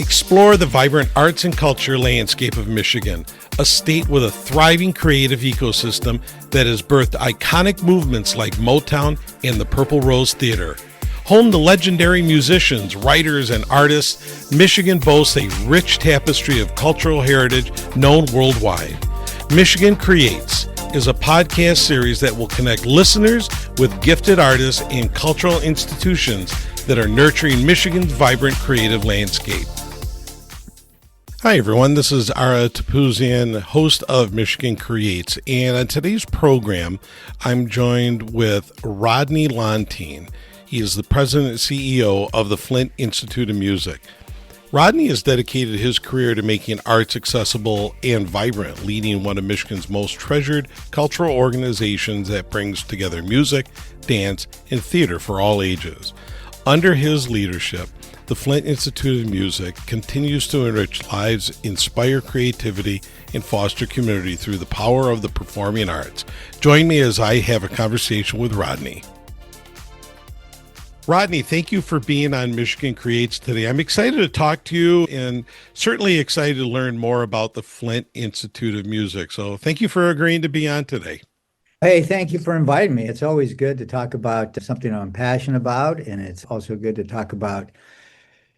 Explore the vibrant arts and culture landscape of Michigan, a state with a thriving creative ecosystem that has birthed iconic movements like Motown and the Purple Rose Theater. Home to legendary musicians, writers, and artists, Michigan boasts a rich tapestry of cultural heritage known worldwide. Michigan Creates is a podcast series that will connect listeners with gifted artists and cultural institutions that are nurturing Michigan's vibrant creative landscape. Hi everyone, this is Ara Topouzian, host of Michigan Creates, and on today's program, I'm joined with Rodney Lontine. He is the president and CEO of the Flint Institute of Music. Rodney has dedicated his career to making arts accessible and vibrant, leading one of Michigan's most treasured cultural organizations that brings together music, dance, and theater for all ages. Under his leadership, the Flint Institute of Music continues to enrich lives, inspire creativity, and foster community through the power of the performing arts. Join me as I have a conversation with Rodney. Rodney, thank you for being on Michigan Creates today. I'm excited to talk to you and certainly excited to learn more about the Flint Institute of Music. So thank you for agreeing to be on today. Hey, thank you for inviting me. It's always good to talk about something I'm passionate about, and it's also good to talk about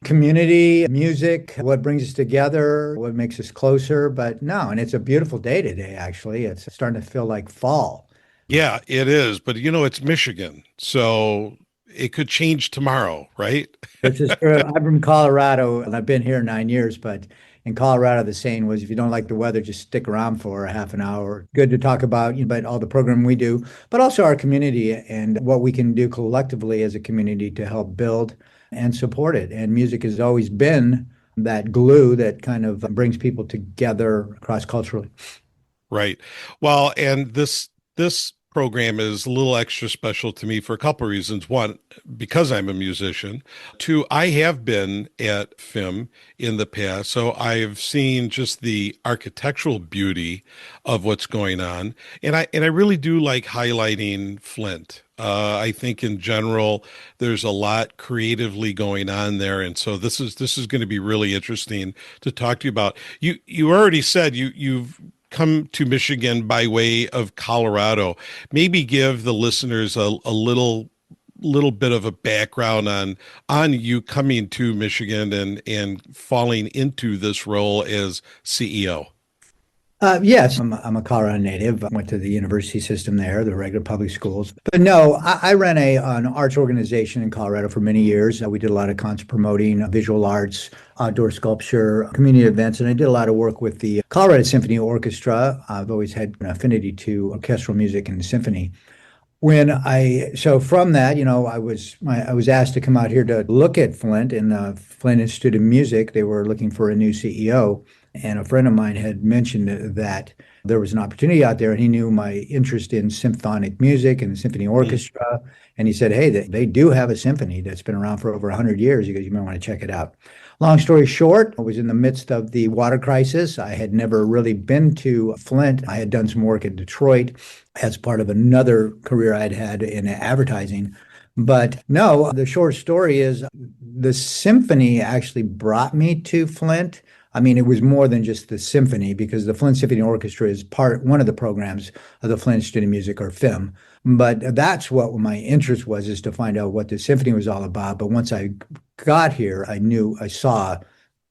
community, music, what brings us together, what makes us closer. But no, and it's a beautiful day today, actually. It's starting to feel like fall. Yeah, it is. But it's Michigan. So it could change tomorrow, right? This is true. I'm from Colorado, and I've been here 9 years, but in Colorado, the saying was, if you don't like the weather, just stick around for a half an hour. Good to talk about, but all the program we do, but also our community and what we can do collectively as a community to help build and support it. And music has always been that glue that kind of brings people together cross-culturally. Right. Well, and this program is a little extra special to me for a couple of reasons. One, because I'm a musician. Two, I have been at FIM in the past, so I've seen just the architectural beauty of what's going on, and I really do like highlighting Flint. I think in general, there's a lot creatively going on there, and so this is going to be really interesting to talk to you about. You already said you've come to Michigan by way of Colorado. Maybe give the listeners a little bit of a background on you coming to Michigan and falling into this role as CEO. Yes, I'm a Colorado native. I went to the university system there, the regular public schools. But no, I ran an arts organization in Colorado for many years. We did a lot of concert promoting, visual arts, outdoor sculpture, community events, and I did a lot of work with the Colorado Symphony Orchestra. I've always had an affinity to orchestral music and symphony. So from that, I was asked to come out here to look at Flint in the Flint Institute of Music. They were looking for a new CEO. And a friend of mine had mentioned that there was an opportunity out there, and he knew my interest in symphonic music and the symphony orchestra. And he said, hey, they do have a symphony that's been around for over 100 years. He goes, you might want to check it out. Long story short, I was in the midst of the water crisis. I had never really been to Flint. I had done some work in Detroit as part of another career I'd had in advertising. But no, the short story is the symphony actually brought me to Flint. I mean, it was more than just the symphony, because the Flint Symphony Orchestra is one of the programs of the Flint Institute of Music, or FIM. But that's what my interest was, is to find out what the symphony was all about. But once I got here, I saw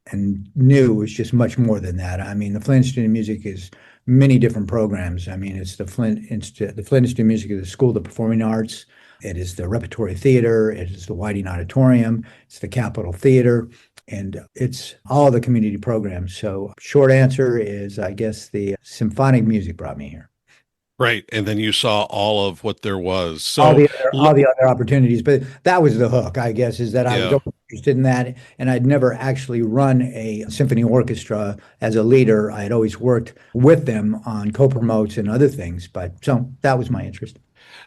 and knew it was just much more than that. I mean, the Flint Institute of Music is many different programs. I mean, it's the Flint Institute of Music is the School of the Performing Arts. It is the Repertory Theater. It is the Whiting Auditorium. It's the Capitol Theater. And it's all the community programs. So short answer is, I guess, the symphonic music brought me here. Right. And then you saw all of what there was. So all the other opportunities. But that was the hook, I guess, is that I was interested in that. And I'd never actually run a symphony orchestra as a leader. I had always worked with them on co-promotes and other things. So that was my interest.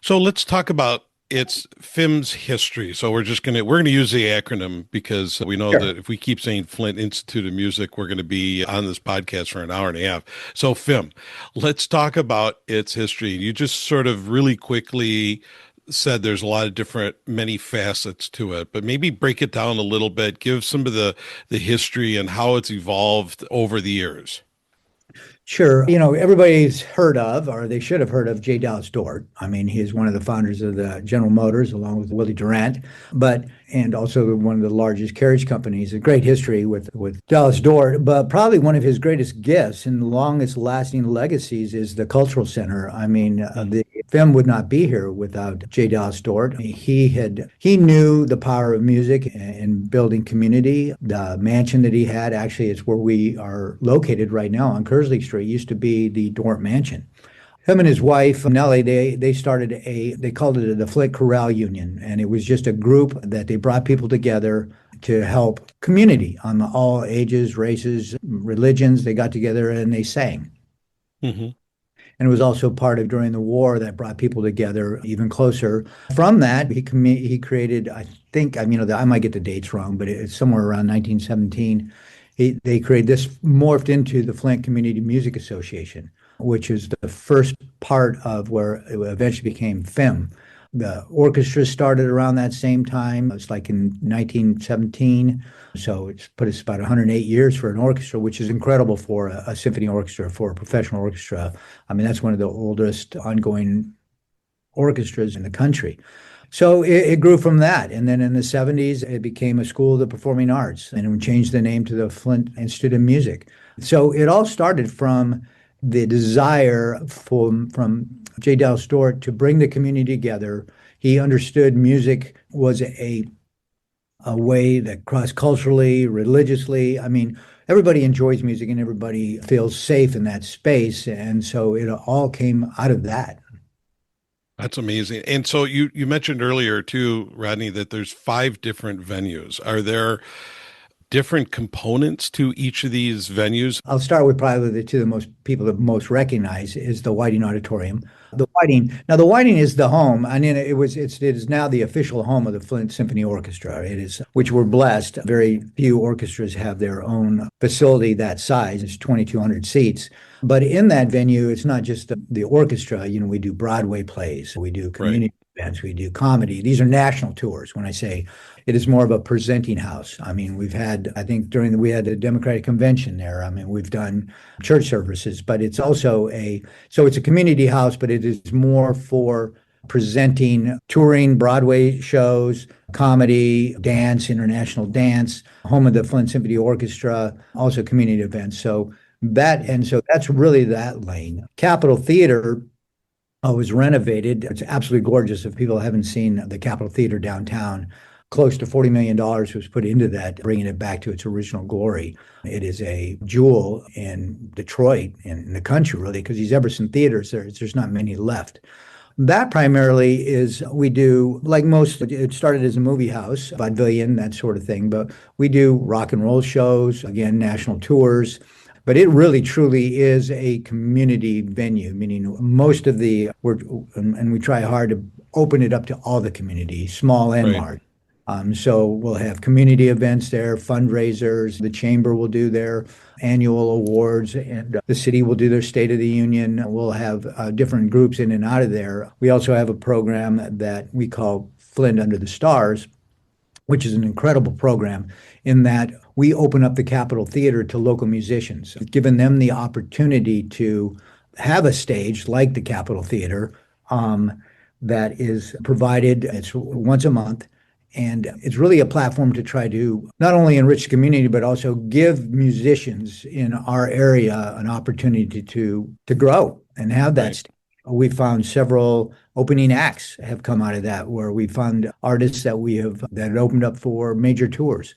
So let's talk about it's FIM's history. So we're going to use the acronym because we know that if we keep saying Flint Institute of Music, we're going to be on this podcast for an hour and a half. So FIM, let's talk about its history. You just sort of really quickly said, there's a lot of different, many facets to it, but maybe break it down a little bit, give some of the history and how it's evolved over the years. Sure. Everybody's heard of, or they should have heard of, J. Dallas Dort. I mean, he is one of the founders of the General Motors, along with Willie Durant, and also one of the largest carriage companies. A great history with Dallas Dort, but probably one of his greatest gifts and longest lasting legacies is the Cultural Center. I mean, the film would not be here without J. Dallas Dort. He knew the power of music and building community. The mansion that he had, actually, it's where we are located right now on Kersley Street, used to be the Dort Mansion. Him and his wife, Nellie, they started they called it the Flint Chorale Union, and it was just a group that they brought people together to help community on all ages, races, religions. They got together and they sang. Hmm. And it was also part of during the war that brought people together even closer. From that, he created, I think, I might get the dates wrong, but it's somewhere around 1917. They created this, morphed into the Flint Community Music Association, which is the first part of where it eventually became FIM. The orchestra started around that same time. It's like in 1917. So it's put us about 108 years for an orchestra, which is incredible for a symphony orchestra, for a professional orchestra. I mean, that's one of the oldest ongoing orchestras in the country. So it grew from that. And then in the 70s, it became a school of the performing arts, and we changed the name to the Flint Institute of Music. So it all started from the desire from J. Dallas Dort to bring the community together. He understood music was a way that crossed culturally, religiously. I mean, everybody enjoys music and everybody feels safe in that space. And so it all came out of that. That's amazing. And so you mentioned earlier too, Rodney, that there's 5 different venues. Are there different components to each of these venues? I'll start with probably the two the most people that most recognize is the Whiting Auditorium. The Whiting is the home. I mean, it is now the official home of the Flint Symphony Orchestra. It is, which we're blessed. Very few orchestras have their own facility that size. It's 2,200 seats. But in that venue, it's not just the orchestra. We do Broadway plays, we do Right. community events, we do comedy. These are national tours. When I say it is more of a presenting house. I mean, I think we had the Democratic Convention there. I mean, we've done church services, but it's also so it's a community house, but it is more for presenting, touring Broadway shows, comedy, dance, international dance, home of the Flint Symphony Orchestra, also community events. So that's really that lane. Capitol Theater was renovated. It's absolutely gorgeous. If people haven't seen the Capitol Theater downtown, close to $40 million was put into that, bringing it back to its original glory. It is a jewel in Detroit and in the country, really, because these Everson theaters, there's not many left. That primarily is, we do, like most, it started as a movie house, vaudevillian, that sort of thing, but we do rock and roll shows, again, national tours. But it really truly is a community venue, meaning and we try hard to open it up to all the community, small and Right. large. So we'll have community events there, fundraisers. The chamber will do their annual awards, and the city will do their State of the Union. We'll have different groups in and out of there. We also have a program that we call Flint Under the Stars, which is an incredible program in that we open up the Capitol Theater to local musicians, giving them the opportunity to have a stage like the Capitol Theater that is provided. It's once a month. And it's really a platform to try to not only enrich the community, but also give musicians in our area an opportunity to grow and have that Right. stage. We found several opening acts have come out of that, where we found artists that had opened up for major tours.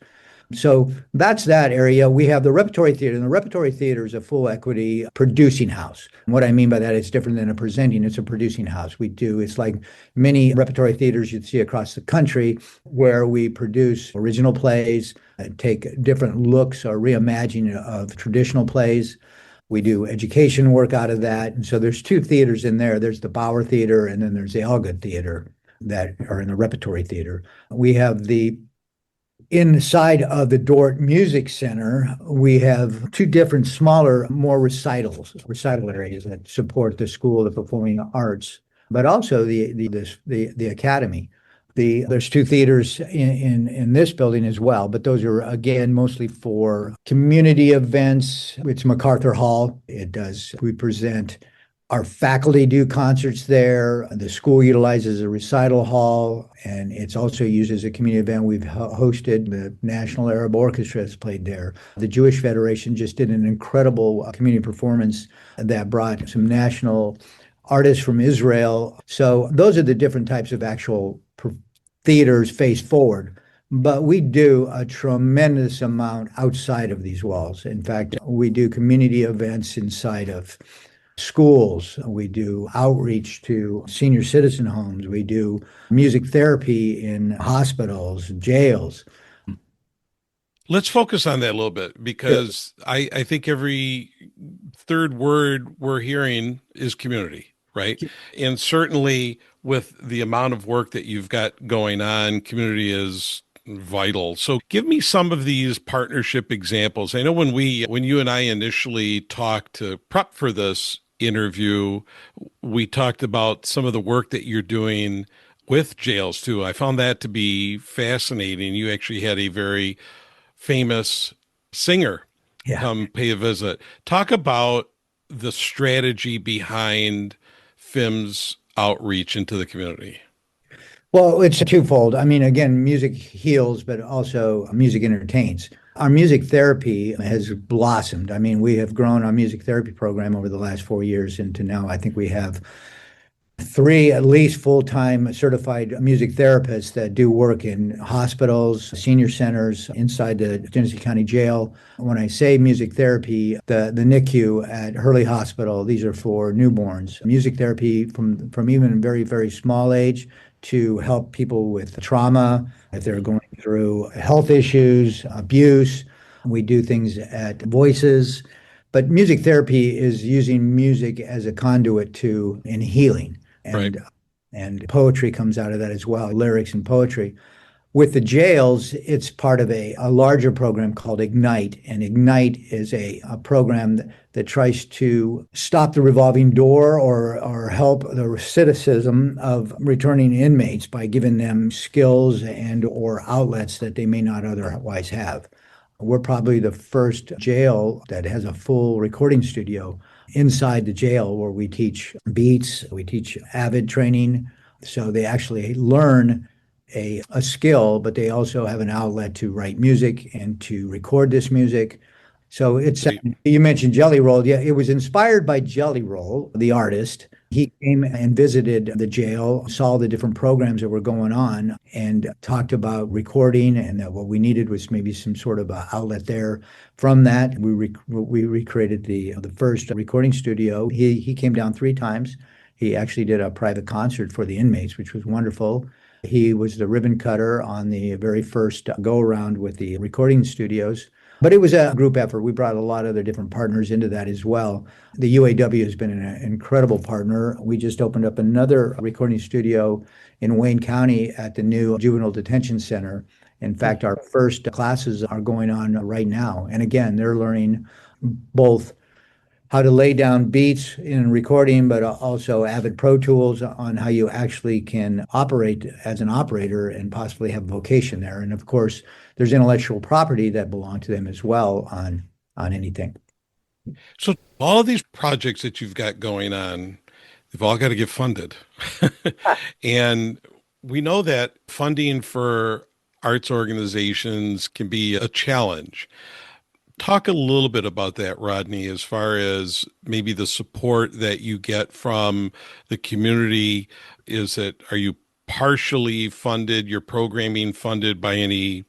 So that's that area. We have the Repertory Theater, and the Repertory Theater is a full equity producing house. And what I mean by that, it's different than a presenting, it's a producing house. It's like many repertory theaters you'd see across the country, where we produce original plays, take different looks or reimagining of traditional plays. We do education work out of that. And so there's 2 theaters in there. There's the Bauer Theater, and then there's the Elgood Theater that are in the Repertory Theater. We have inside of the Dort Music Center, we have 2 different smaller, more recital areas that support the School of the Performing Arts. but also the academy. There's two theaters in this building as well, but those are again mostly for community events. It's MacArthur Hall. We present our faculty do concerts there. The school utilizes a recital hall, and it's also used as a community event. We've hosted the National Arab Orchestra has played there. The Jewish Federation just did an incredible community performance that brought some national artists from Israel. So those are the different types of actual theaters face forward. But we do a tremendous amount outside of these walls. In fact, we do community events inside of schools. We do outreach to senior citizen homes. We do music therapy in hospitals, jails. Let's focus on that a little bit because I think every third word we're hearing is community, right? And certainly with the amount of work that you've got going on, community is vital. So give me some of these partnership examples. I know when you and I initially talked to prep for this interview, we talked about some of the work that you're doing with jails too. I found that to be fascinating. You actually had a very famous singer come pay a visit. Talk about the strategy behind FIM's outreach into the community. Well, it's twofold. I mean, again, music heals, but also music entertains. Our music therapy has blossomed. I mean, we have grown our music therapy program over the last 4 years into now, I think we have three at least full-time certified music therapists that do work in hospitals, senior centers, inside the Genesee County Jail. When I say music therapy, the NICU at Hurley Hospital, these are for newborns. Music therapy from even a very, very small age to help people with trauma, if they're going through health issues, abuse. We do things at Voices. But music therapy is using music as a conduit in healing. And, Right. and poetry comes out of that as well, lyrics and poetry. With the jails, it's part of a larger program called Ignite. And Ignite is a program that tries to stop the revolving door or help the recidivism of returning inmates by giving them skills and or outlets that they may not otherwise have. We're probably the first jail that has a full recording studio inside the jail where we teach beats, we teach Avid training. So they actually learn a skill, but they also have an outlet to write music and to record this music. So you mentioned Jelly Roll. Yeah, it was inspired by Jelly Roll, the artist. He came and visited the jail, saw the different programs that were going on, and talked about recording, and that what we needed was maybe some sort of a outlet there. From that, we recreated the first recording studio. He came down 3 times. He actually did a private concert for the inmates, which was wonderful. He was the ribbon cutter on the very first go around with the recording studios. But it was a group effort. We brought a lot of other different partners into that as well. The UAW has been an incredible partner. We just opened up another recording studio in Wayne County at the new Juvenile Detention Center. In fact, our first classes are going on right now. And again, they're learning both how to lay down beats in recording, but also Avid Pro Tools on how you actually can operate as an operator and possibly have a vocation there. And of course, there's intellectual property that belong to them as well on anything. So all of these projects that you've got going on, they've all got to get funded. And we know that funding for arts organizations can be a challenge. Talk a little bit about that, Rodney, as far as maybe the support that you get from the community. Are you partially funded, your programming funded by any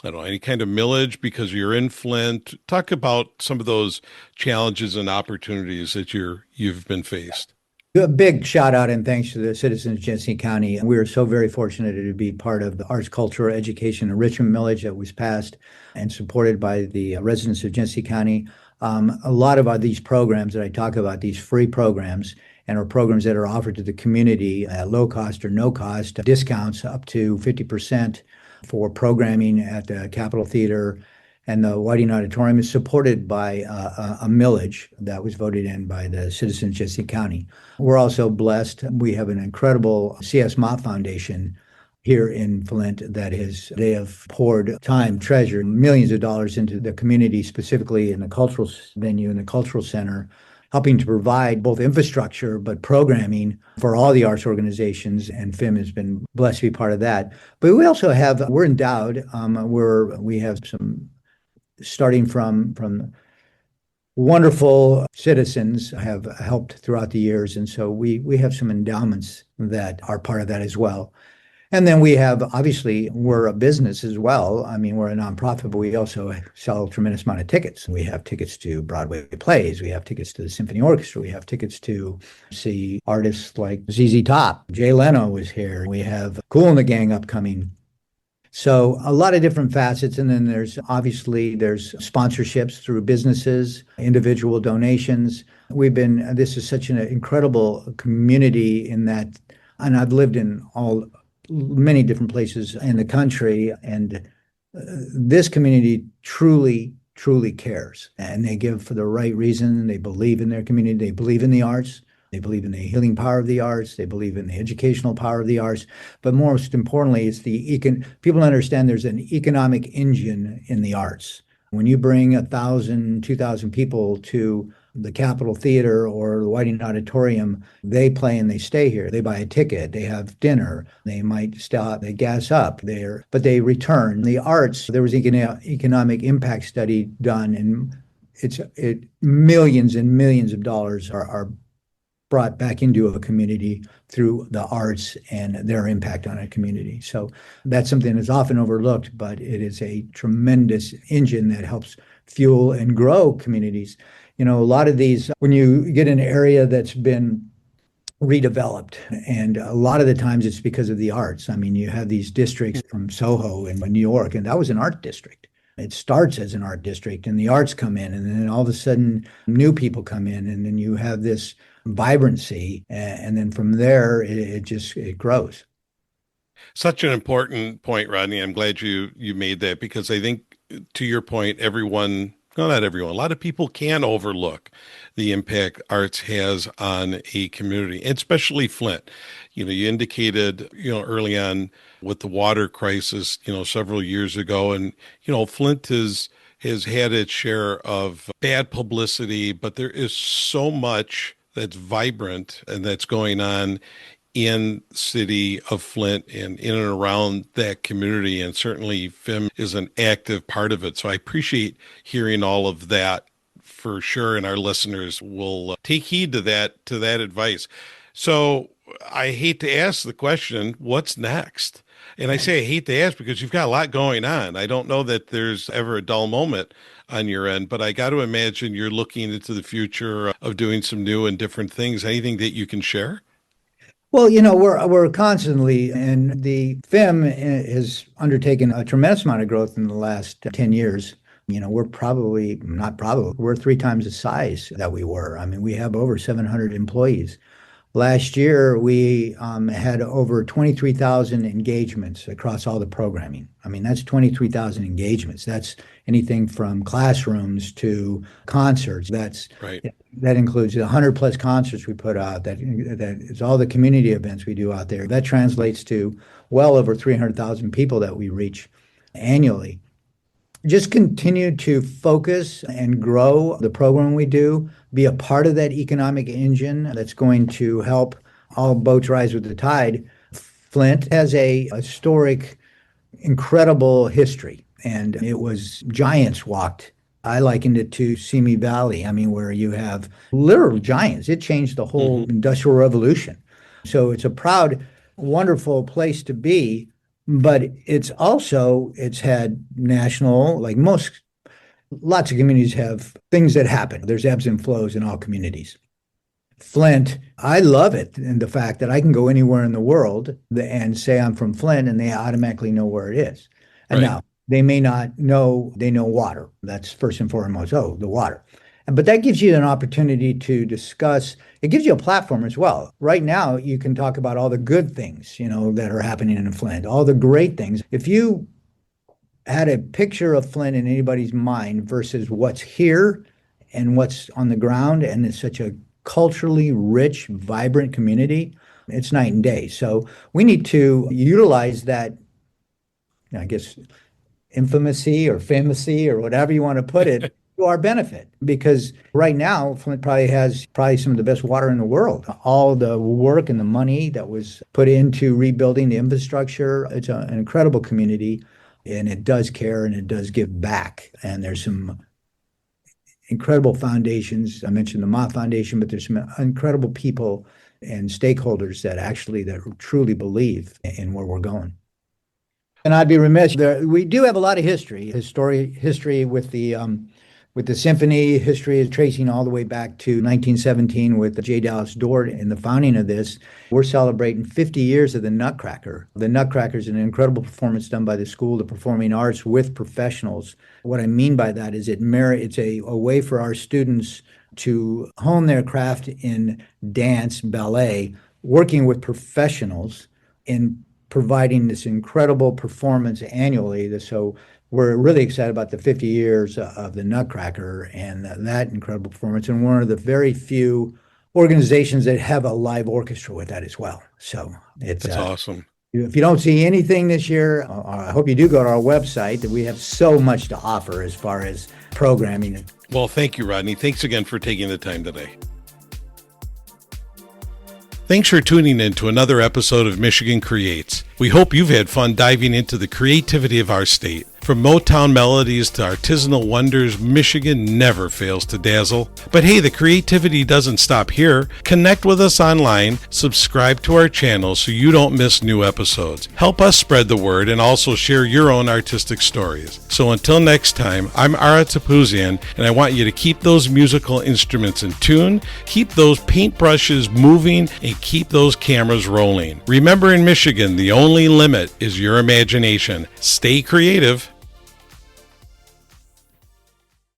kind of millage because you're in Flint? Talk about some of those challenges and opportunities that you've been faced. A big shout out and thanks to the citizens of Genesee County. We are so very fortunate to be part of the Arts, Culture, Education, Enrichment Millage that was passed and supported by the residents of Genesee County. A lot of these programs that I talk about, these free programs, and are programs that are offered to the community at low cost or no cost, discounts up to 50% for programming at the Capitol Theater And the Whiting Auditorium is supported by a millage that was voted in by the citizens of Chesapeake County. We're also blessed. We have an incredible C.S. Mott Foundation here in Flint they have poured time, treasure, millions of dollars into the community, specifically in the cultural venue and the cultural center, helping to provide both infrastructure but programming for all the arts organizations, and FIM has been blessed to be part of that. But we're endowed, we have some starting from wonderful citizens have helped throughout the years, and so we have some endowments that are part of that as well. And then obviously, we're a business as well. I mean, we're a nonprofit, but we also sell a tremendous amount of tickets. We have tickets to Broadway plays. We have tickets to the symphony orchestra. We have tickets to see artists like ZZ Top. Jay Leno was here. We have Kool and the Gang upcoming. So a lot of different facets. And then there's sponsorships through businesses, individual donations. This is such an incredible community in that, and I've lived in many different places in the country, and this community truly, truly cares, and they give for the right reason. They believe in their community. They believe in the arts. They believe in the healing power of the arts. They believe in the educational power of the arts. But most importantly, people understand there's an economic engine in the arts. When you bring 1,000, 2,000 people to the Capitol Theater or the Whiting Auditorium, they play and they stay here. They buy a ticket, they have dinner, they might stop, they gas up there, but they return. The arts, there was an economic impact study done, and millions and millions of dollars are brought back into a community through the arts and their impact on a community. So that's something that's often overlooked, but it is a tremendous engine that helps fuel and grow communities. A lot of these, when you get an area that's been redeveloped, and a lot of the times it's because of the arts. I mean, you have these districts from Soho in New York, and that was an art district. It starts as an art district, and the arts come in, and then all of a sudden new people come in, and then you have this vibrancy, and then from there it grows. Such an important point, Rodney. I'm glad you made that, because I think, to your point, not everyone, a lot of people can overlook the impact arts has on a community, and especially Flint. You indicated, early on with the water crisis, several years ago, and, Flint has had its share of bad publicity, but there is so much that's vibrant and that's going on in the city of Flint and in and around that community. And certainly FIM is an active part of it. So I appreciate hearing all of that for sure. And our listeners will take heed to that advice. So I hate to ask the question, what's next? And I say I hate to ask because you've got a lot going on. I don't know that there's ever a dull moment on your end, but I got to imagine you're looking into the future of doing some new and different things. Anything that you can share? Well, we're constantly, and the FIM has undertaken a tremendous amount of growth in the last 10 years. We're we're 3 times the size that we were. I mean, we have over 700 employees. Last year, we had over 23,000 engagements across all the programming. I mean, that's 23,000 engagements. That's anything from classrooms to concerts. That includes 100 plus concerts we put out. That is all the community events we do out there. That translates to well over 300,000 people that we reach annually. Just continue to focus and grow the program we do, be a part of that economic engine that's going to help all boats rise with the tide. Flint has a historic, incredible history, and it was giants walked. I likened it to Simi Valley, where you have literal giants. It changed the whole industrial revolution. So it's a proud, wonderful place to be. But it's had national, lots of communities have things that happen. There's ebbs and flows in all communities. Flint, I love it, and the fact that I can go anywhere in the world and say I'm from Flint, and they automatically know where it is. And now, they may not know, they know water. That's first and foremost, the water. But that gives you an opportunity to discuss. It gives you a platform as well. Right now, you can talk about all the good things, that are happening in Flint, all the great things. If you had a picture of Flint in anybody's mind versus what's here and what's on the ground, and it's such a culturally rich, vibrant community, it's night and day. So we need to utilize that, I guess, infamousy or famousy or whatever you want to put it to our benefit. Because right now, Flint probably has some of the best water in the world. All the work and the money that was put into rebuilding the infrastructure, it's an incredible community, and it does care and it does give back. And there's some incredible foundations. I mentioned the Ma Foundation, but there's some incredible people and stakeholders that truly believe in where we're going. And I'd be remiss. We do have a lot of history with the symphony. History is tracing all the way back to 1917 with J. Dallas Dort and the founding of this. We're celebrating 50 years of the Nutcracker. The Nutcracker is an incredible performance done by the School of Performing Arts with professionals. What I mean by that is it's a way for our students to hone their craft in dance, ballet, working with professionals in providing this incredible performance annually. So we're really excited about the 50 years of the Nutcracker and that incredible performance. And one of the very few organizations that have a live orchestra with that as well. So that's awesome. If you don't see anything this year, I hope you do go to our website. That we have so much to offer as far as programming. Well, thank you, Rodney. Thanks again for taking the time today. Thanks for tuning in to another episode of Michigan Creates. We hope you've had fun diving into the creativity of our state. From Motown melodies to artisanal wonders, Michigan never fails to dazzle. But hey, the creativity doesn't stop here. Connect with us online, subscribe to our channel so you don't miss new episodes. Help us spread the word and also share your own artistic stories. So until next time, I'm Ara Topouzian, and I want you to keep those musical instruments in tune, keep those paintbrushes moving, and keep those cameras rolling. Remember, in Michigan, the only limit is your imagination. Stay creative.